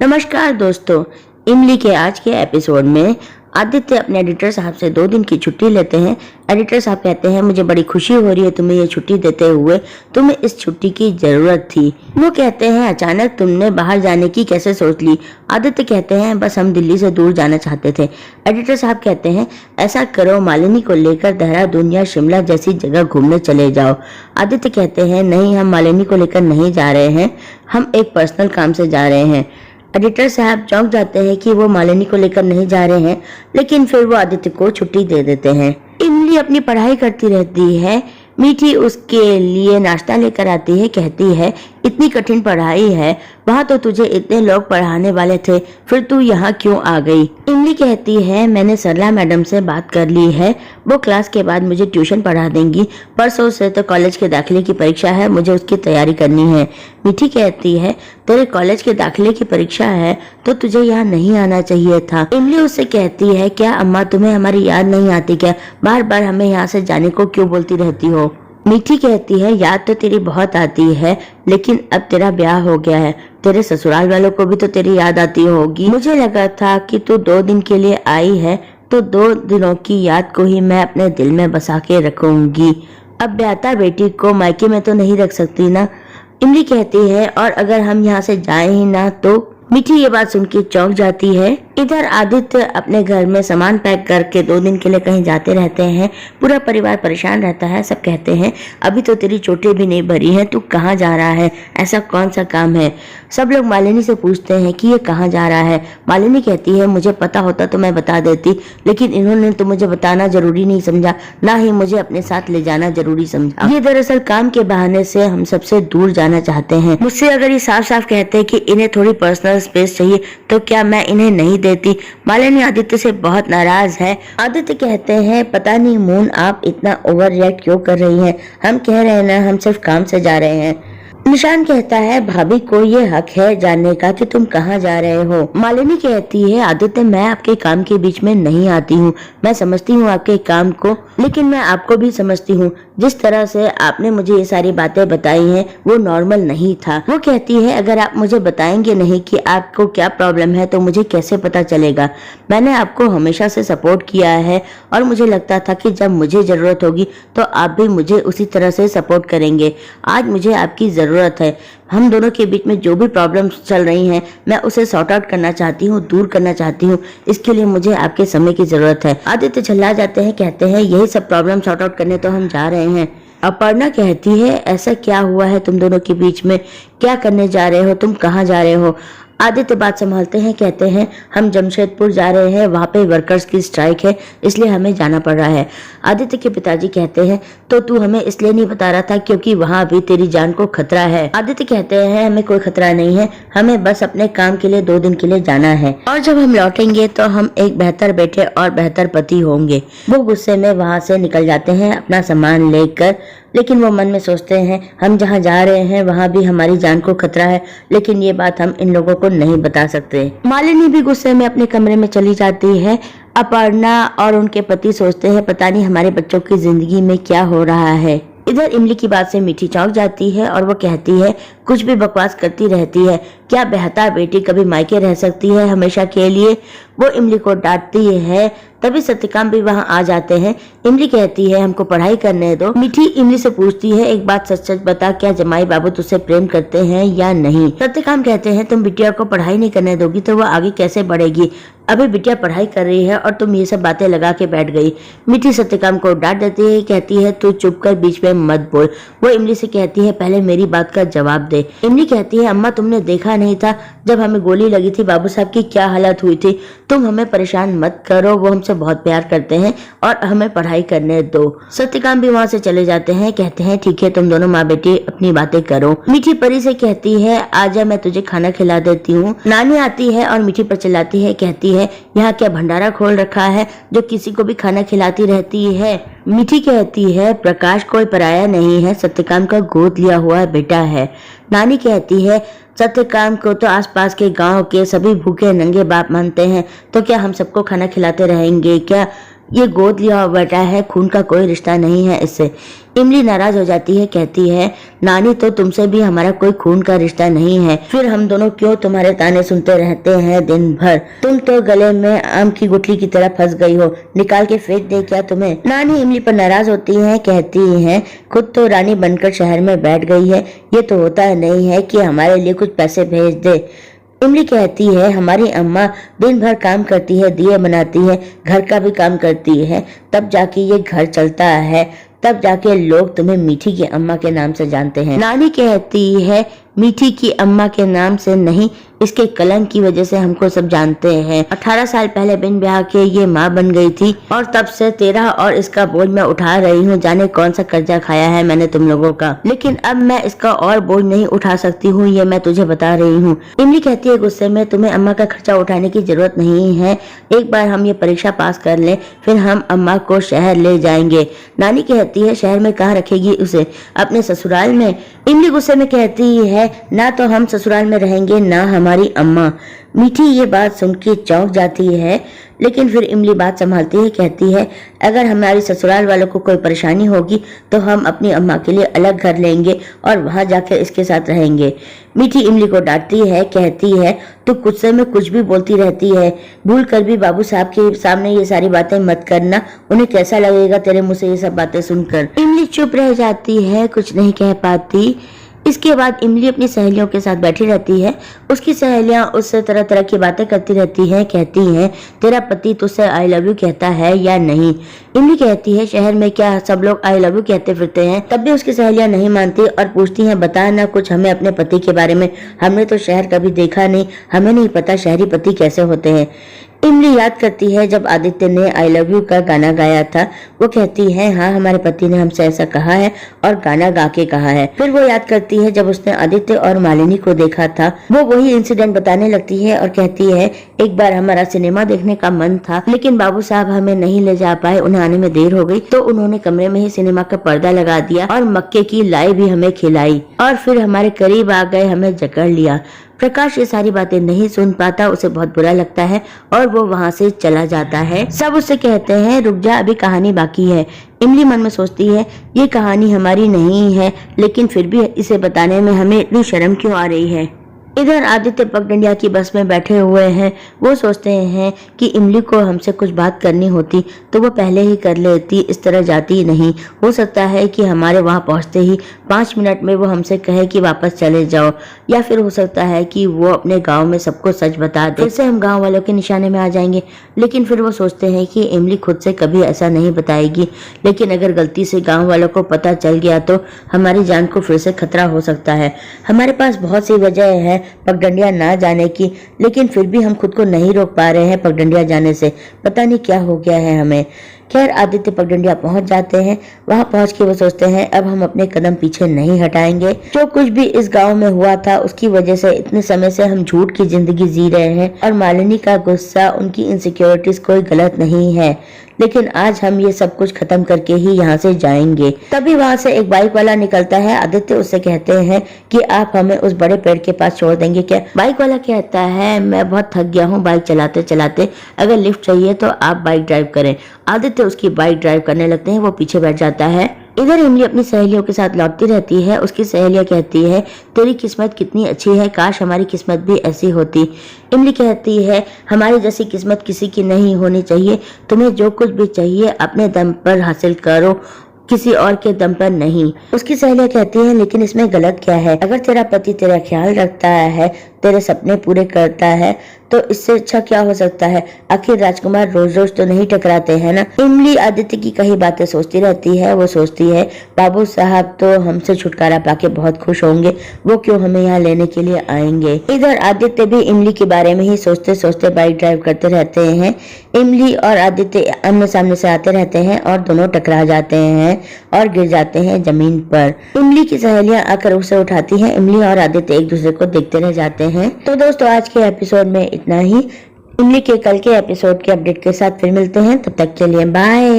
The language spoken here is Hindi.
नमस्कार दोस्तों, इमली के आज के एपिसोड में आदित्य अपने एडिटर साहब से 2 दिन की छुट्टी लेते हैं। एडिटर साहब कहते हैं मुझे बड़ी खुशी हो रही है तुम्हें ये छुट्टी देते हुए, तुम्हें इस छुट्टी की जरूरत थी। वो कहते हैं अचानक तुमने बाहर जाने की कैसे सोच ली। आदित्य कहते हैं बस हम दिल्ली से दूर जाना चाहते थे। एडिटर साहब कहते हैं ऐसा करो मालिनी को लेकर देहरादून या शिमला जैसी जगह घूमने चले जाओ। आदित्य कहते हैं नहीं, हम मालिनी को लेकर नहीं जा रहे हैं, हम एक पर्सनल काम से जा रहे हैं। एडिटर साहब चौंक जाते हैं कि वो मालिनी को लेकर नहीं जा रहे हैं, लेकिन फिर वो आदित्य को छुट्टी दे देते हैं। इमली अपनी पढ़ाई करती रहती है। मीठी उसके लिए नाश्ता लेकर आती है, कहती है इतनी कठिन पढ़ाई है, वहाँ तो तुझे इतने लोग पढ़ाने वाले थे, फिर तू यहाँ क्यों आ गई। इमली कहती है मैंने सरला मैडम से बात कर ली है, वो क्लास के बाद मुझे ट्यूशन पढ़ा देंगी। परसों से तो कॉलेज के दाखिले की परीक्षा है, मुझे उसकी तैयारी करनी है। मीठी कहती है तेरे कॉलेज के दाखिले की परीक्षा है तो तुझे यहाँ नहीं आना चाहिए था। इमली उससे कहती है क्या अम्मा तुम्हें हमारी याद नहीं आती क्या, बार बार हमें यहाँ से जाने को क्यों बोलती रहती हो। मीठी कहती है याद तो तेरी बहुत आती है, लेकिन अब तेरा ब्याह हो गया है, तेरे ससुराल वालों को भी तो तेरी याद आती होगी। मुझे लगा था कि तू 2 दिन के लिए आई है तो 2 दिनों की याद को ही मैं अपने दिल में बसा के रखूंगी। अब ब्याहता बेटी को मायके में तो नहीं रख सकती ना। इमली कहती है और अगर हम यहाँ से जाए ही ना तो। मीठी ये बात सुन के चौंक जाती है। इधर आदित्य अपने घर में सामान पैक करके 2 दिन के लिए कहीं जाते रहते हैं। पूरा परिवार परेशान रहता है। सब कहते हैं अभी तो तेरी चोटें भी नहीं भरी हैं, तू कहाँ जा रहा है, ऐसा कौन सा काम है। सब लोग मालिनी से पूछते हैं कि ये कहाँ जा रहा है। मालिनी कहती है मुझे पता होता तो मैं बता देती, लेकिन इन्होंने तो मुझे बताना जरूरी नहीं समझा, ना ही मुझे अपने साथ ले जाना जरूरी समझा। ये दरअसल काम के बहाने से हम सबसे दूर जाना चाहते हैं। मुझसे अगर ये साफ साफ कहते हैं कि इन्हें थोड़ी पर्सनल स्पेस चाहिए तो क्या मैं इन्हें नहीं देती। मालिनी आदित्य से बहुत नाराज है। आदित्य कहते हैं पता नहीं मून आप इतना ओवर रिएक्ट क्यों कर रही हैं, हम कह रहे हैं ना हम सिर्फ काम से जा रहे हैं। निशान कहता है भाभी को ये हक है जानने का कि तुम कहाँ जा रहे हो। मालिनी कहती है आदित्य मैं आपके काम के बीच में नहीं आती हूँ, मैं समझती हूँ आपके काम को, लेकिन मैं आपको भी समझती हूँ। जिस तरह से आपने मुझे ये सारी बातें बताई हैं वो नॉर्मल नहीं था। वो कहती है अगर आप मुझे बताएंगे नहीं कि आपको क्या प्रॉब्लम है तो मुझे कैसे पता चलेगा। मैंने आपको हमेशा से सपोर्ट किया है और मुझे लगता था कि जब मुझे जरूरत होगी तो आप भी मुझे उसी तरह से सपोर्ट करेंगे। आज मुझे आपकी जरूरत है। हम दोनों के बीच में जो भी प्रॉब्लम्स चल रही हैं मैं उसे सॉर्ट आउट करना चाहती हूँ, दूर करना चाहती हूँ। इसके लिए मुझे आपके समय की जरूरत है। आदित्य चिल्ला जाते हैं, कहते हैं यही सब प्रॉब्लम सॉर्ट आउट करने तो हम जा रहे हैं। अपर्णा कहती है ऐसा क्या हुआ है तुम दोनों के बीच में, क्या करने जा रहे हो, तुम कहाँ जा रहे हो। आदित्य बात संभालते हैं, कहते हैं हम जमशेदपुर जा रहे हैं, वहाँ पे वर्कर्स की स्ट्राइक है इसलिए हमें जाना पड़ रहा है। आदित्य के पिताजी कहते हैं तो तू हमें इसलिए नहीं बता रहा था क्योंकि वहाँ भी तेरी जान को खतरा है। आदित्य कहते हैं हमें कोई खतरा नहीं है, हमें बस अपने काम के लिए 2 दिन के लिए जाना है और जब हम लौटेंगे तो हम एक बेहतर बेटे और बेहतर पति होंगे। वो गुस्से में वहाँ से निकल जाते हैं अपना सामान लेकर, लेकिन वो मन में सोचते हैं हम जहाँ जा रहे हैं वहाँ भी हमारी जान को खतरा है, लेकिन ये बात हम इन लोगों को नहीं बता सकते। मालिनी भी गुस्से में अपने कमरे में चली जाती है। अपर्णा और उनके पति सोचते हैं पता नहीं हमारे बच्चों की जिंदगी में क्या हो रहा है। इधर इमली की बात से मीठी चौंक जाती है और वो कहती है कुछ भी बकवास करती रहती है, क्या बेहता बेटी कभी मायके रह सकती है हमेशा के लिए। वो इमली को डांटती है। तभी सत्यकाम भी वहाँ आ जाते हैं। इमली कहती है हमको पढ़ाई करने दो। मीठी इमली से पूछती है एक बात सच सच बता, क्या जमाई बाबू तुझसे प्रेम करते हैं या नहीं। सत्यकाम कहते हैं तुम बिटिया को पढ़ाई नहीं करने दोगी तो वो आगे कैसे बढ़ेगी, अभी बिटिया पढ़ाई कर रही है और तुम ये सब बातें लगा के बैठ गई। मीठी सत्यकाम को डांट देती है, कहती है तू चुप कर, बीच में मत बोल। वो इमली से कहती है पहले मेरी बात का जवाब दे। इमली कहती है अम्मा तुमने देखा नहीं था जब हमें गोली लगी थी बाबू साहब की क्या हालत हुई थी, तुम हमें परेशान मत करो, वो हमसे बहुत प्यार करते हैं और हमें पढ़ाई करने दो। सत्यकाम भी वहाँ से चले जाते हैं, कहते हैं ठीक है तुम दोनों माँ बेटी अपनी बातें करो। मीठी परी से कहती है आजा मैं तुझे खाना खिला देती हूँ। नानी आती है और मीठी पर चिल्लाती है, कहती है यहाँ क्या भंडारा खोल रखा है जो किसी को भी खाना खिलाती रहती है। मीठी कहती है प्रकाश कोई पराया नहीं है, सत्यकाम का गोद लिया हुआ बेटा है। नानी कहती है सत्यकाम को तो आसपास के गांव के सभी भूखे नंगे बाप मानते हैं, तो क्या हम सबको खाना खिलाते रहेंगे क्या। ये गोद लिया हुआ बेटा है, खून का कोई रिश्ता नहीं है इससे। इमली नाराज हो जाती है, कहती है नानी तो तुमसे भी हमारा कोई खून का रिश्ता नहीं है, फिर हम दोनों क्यों तुम्हारे ताने सुनते रहते हैं दिन भर। तुम तो गले में आम की गुठली की तरह फंस गई हो, निकाल के फेंक दे क्या तुम्हें। नानी इमली पर नाराज होती है, कहती है खुद तो रानी बनकर शहर में बैठ गई है, ये तो होता नहीं है कि हमारे लिए कुछ पैसे भेज दे। इमली कहती है हमारी अम्मा दिन भर काम करती है, दिए बनाती है, घर का भी काम करती है, तब जाके ये घर चलता है, तब जाके लोग तुम्हें मीठी की अम्मा के नाम से जानते हैं। नानी कहती है मीठी की अम्मा के नाम से नहीं, इसके कलंक की वजह से हमको सब जानते हैं। 18 साल पहले बिन ब्याह के ये माँ बन गई थी और तब से तेरा और इसका बोझ मैं उठा रही हूँ। जाने कौन सा कर्जा खाया है मैंने तुम लोगों का, लेकिन अब मैं इसका और बोझ नहीं उठा सकती हूँ, ये मैं तुझे बता रही हूँ। इमली कहती है गुस्से में तुम्हें अम्मा का खर्चा उठाने की जरूरत नहीं है, एक बार हम ये परीक्षा पास कर लें फिर हम अम्मा को शहर ले जाएंगे। नानी कहती है शहर में कहाँ रखेगी उसे, अपने ससुराल में। इमली गुस्से में कहती है ना तो हम ससुराल में रहेंगे ना हमारी अम्मा। मीठी ये बात सुन के चौंक जाती है, लेकिन फिर इमली बात संभालती है, कहती है अगर हमारी ससुराल वालों को कोई परेशानी होगी तो हम अपनी अम्मा के लिए अलग घर लेंगे और वहां जाकर इसके साथ रहेंगे। मीठी इमली को डांटती है, कहती है तू गुस्से में कुछ भी बोलती रहती है, भूल कर भी बाबू साहब के सामने ये सारी बातें मत करना, उन्हें कैसा लगेगा तेरे मुंह से ये सब बातें सुनकर। इमली चुप रह जाती है, कुछ नहीं कह पाती। इसके बाद इमली अपनी सहेलियों के साथ बैठी रहती है, उसकी सहेलियां उससे तरह तरह की बातें करती रहती हैं, कहती हैं तेरा पति तुझसे आई लव यू कहता है या नहीं। इमली कहती है शहर में क्या सब लोग आई लव यू कहते फिरते हैं, तब भी उसकी सहेलियां नहीं मानती और पूछती हैं बता ना कुछ हमें अपने पति के बारे में, हमने तो शहर कभी देखा नहीं, हमें नहीं पता शहरी पति कैसे होते हैं। इमली याद करती है जब आदित्य ने आई लव यू का गाना गाया था, वो कहती है हाँ हमारे पति ने हमसे ऐसा कहा है और गाना गा के कहा है। फिर वो याद करती है जब उसने आदित्य और मालिनी को देखा था, वो वही इंसिडेंट बताने लगती है और कहती है एक बार हमारा सिनेमा देखने का मन था लेकिन बाबू साहब हमें नहीं ले जा पाए, उन्हें आने में देर हो गई तो उन्होंने कमरे में ही सिनेमा का पर्दा लगा दिया और मक्के की लाई भी हमें खिलाई और फिर हमारे करीब आ गए, हमें जकड़ लिया। प्रकाश ये सारी बातें नहीं सुन पाता, उसे बहुत बुरा लगता है और वो वहाँ से चला जाता है। सब उससे कहते हैं रुक जा अभी कहानी बाकी है। इमली मन में सोचती है ये कहानी हमारी नहीं है, लेकिन फिर भी इसे बताने में हमें इतनी शर्म क्यों आ रही है। इधर आदित्य पगडंडिया की बस में बैठे हुए हैं, वो सोचते हैं कि इमली को हमसे कुछ बात करनी होती तो वो पहले ही कर लेती, इस तरह जाती नहीं। हो सकता है कि हमारे वहां पहुंचते ही 5 मिनट में वो हमसे कहे कि वापस चले जाओ, या फिर हो सकता है कि वो अपने गांव में सबको सच बता दे, इससे हम गांव वालों के निशाने में आ जाएंगे। लेकिन फिर वो सोचते हैं कि इमली खुद से कभी ऐसा नहीं बताएगी, लेकिन अगर गलती से गाँव वालों को पता चल गया तो हमारी जान को फिर से खतरा हो सकता है। हमारे पास बहुत सी वजह है पगडंडिया ना जाने की, लेकिन फिर भी हम खुद को नहीं रोक पा रहे हैं पगडंडिया जाने से, पता नहीं क्या हो गया है हमें। खैर आदित्य पगडंडिया पहुंच जाते हैं, वहां पहुंच के वो सोचते हैं अब हम अपने कदम पीछे नहीं हटाएंगे। जो कुछ भी इस गांव में हुआ था उसकी वजह से इतने समय से हम झूठ की जिंदगी जी रहे हैं और मालिनी का गुस्सा, उनकी इनसिक्योरिटीज कोई गलत नहीं है, लेकिन आज हम ये सब कुछ खत्म करके ही यहाँ से जाएंगे। तभी वहाँ से एक बाइक वाला निकलता है, आदित्य उससे कहते हैं कि आप हमें उस बड़े पेड़ के पास छोड़ देंगे क्या। बाइक वाला कहता है मैं बहुत थक गया हूँ बाइक चलाते चलाते, अगर लिफ्ट चाहिए तो आप बाइक ड्राइव करें। आदित्य उसकी बाइक ड्राइव करने लगते हैं, वो पीछे बैठ जाता है। इधर इमली अपनी सहेलियों के साथ लौटती रहती है, उसकी सहेलियां कहती है तेरी किस्मत कितनी अच्छी है, काश हमारी किस्मत भी ऐसी होती। इमली कहती है हमारी जैसी किस्मत किसी की नहीं होनी चाहिए, तुम्हें जो कुछ भी चाहिए अपने दम पर हासिल करो, किसी और के दम पर नहीं। उसकी सहेलियां कहती हैं लेकिन इसमें गलत क्या है, अगर तेरा पति तेरा ख्याल रखता है, तेरे सपने पूरे करता है तो इससे अच्छा क्या हो सकता है, आखिर राजकुमार रोज रोज तो नहीं टकराते हैं ना। इमली आदित्य की कई बातें सोचती रहती है, वो सोचती है बाबू साहब तो हमसे छुटकारा पाके बहुत खुश होंगे, वो क्यों हमें यहाँ लेने के लिए आएंगे। इधर आदित्य भी इमली के बारे में ही सोचते सोचते बाइक ड्राइव करते रहते हैं। इमली और आदित्य आमने सामने से आते रहते हैं और दोनों टकरा जाते हैं और गिर जाते हैं जमीन पर। इमली की सहेलियां आकर उसे उठाती हैं, इमली और आदित्य एक दूसरे को देखते रह जाते हैं। तो दोस्तों आज के एपिसोड में इतना ही। इमली के कल के एपिसोड के अपडेट के साथ फिर मिलते हैं, तब तक के लिए बाय।